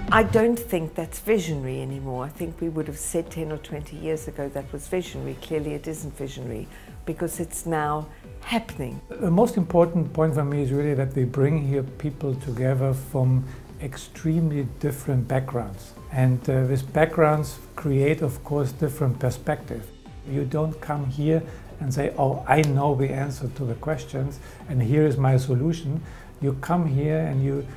I don't think that's visionary anymore. I think we would have said 10 or 20 years ago that was visionary. Clearly it isn't visionary because it's now happening. The most important point for me is really that we bring here people together from extremely different backgrounds. And these backgrounds create, of course, different perspectives. You don't come here and say, oh, I know the answer to the questions and here is my solution. You come here and you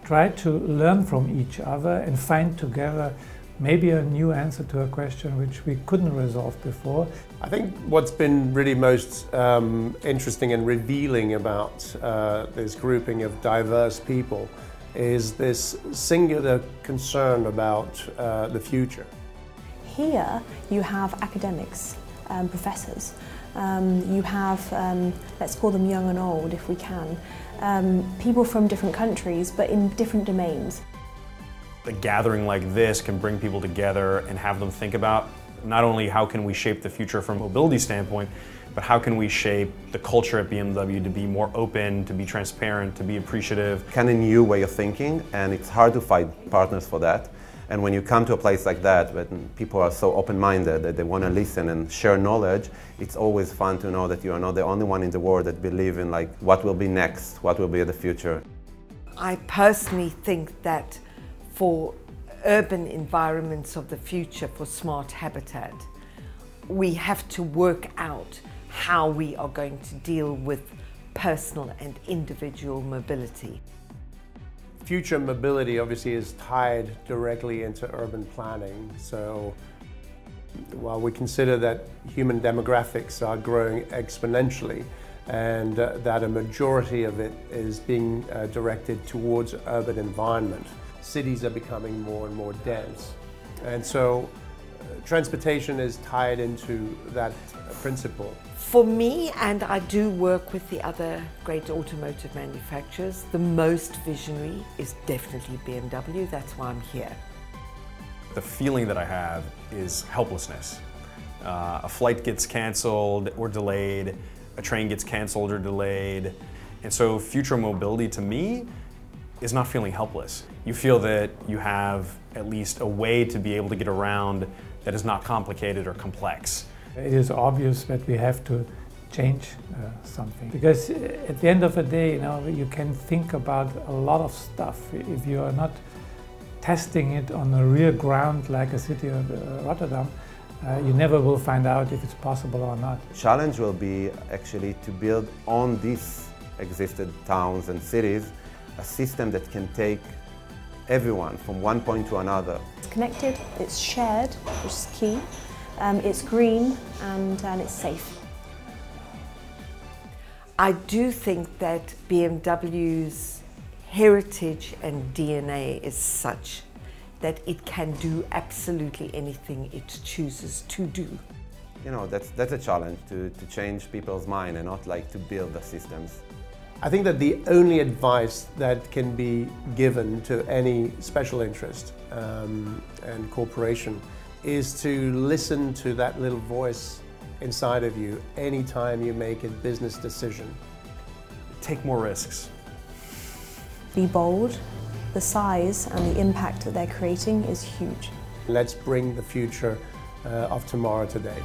try to learn from each other and find together maybe a new answer to a question which we couldn't resolve before. I think what's been really most interesting and revealing about this grouping of diverse people is this singular concern about the future. Here you have academics, professors, you have, let's call them young and old if we can, people from different countries but in different domains. A gathering like this can bring people together and have them think about not only how can we shape the future from a mobility standpoint, but how can we shape the culture at BMW to be more open, to be transparent, to be appreciative. Kind of new way of thinking, and it's hard to find partners for that. And when you come to a place like that, when people are so open-minded that they want to listen and share knowledge, it's always fun to know that you are not the only one in the world that believe in like what will be next, what will be the future. I personally think that for urban environments of the future, for smart habitat, we have to work out how we are going to deal with personal and individual mobility. Future mobility obviously is tied directly into urban planning. So while we consider that human demographics are growing exponentially and that a majority of it is being directed towards urban environment, cities are becoming more and more dense. And so transportation is tied into that principle. For me, and I do work with the other great automotive manufacturers, the most visionary is definitely BMW. That's why I'm here. The feeling that I have is helplessness. A flight gets canceled or delayed, a train gets canceled or delayed. And so future mobility to me is not feeling helpless. You feel that you have at least a way to be able to get around that is not complicated or complex. It is obvious that we have to change something, because at the end of the day, you can think about a lot of stuff. If you are not testing it on a real ground like a city of Rotterdam, you never will find out if it's possible or not. The challenge will be actually to build on these existed towns and cities a system that can take everyone from one point to another. It's connected, it's shared, which is key, it's green and it's safe. I do think that BMW's heritage and DNA is such that it can do absolutely anything it chooses to do. That's a challenge, to change people's mind and not like to build the systems. I think that the only advice that can be given to any special interest and corporation is to listen to that little voice inside of you anytime you make a business decision. Take more risks. Be bold. The size and the impact that they're creating is huge. Let's bring the future of tomorrow today.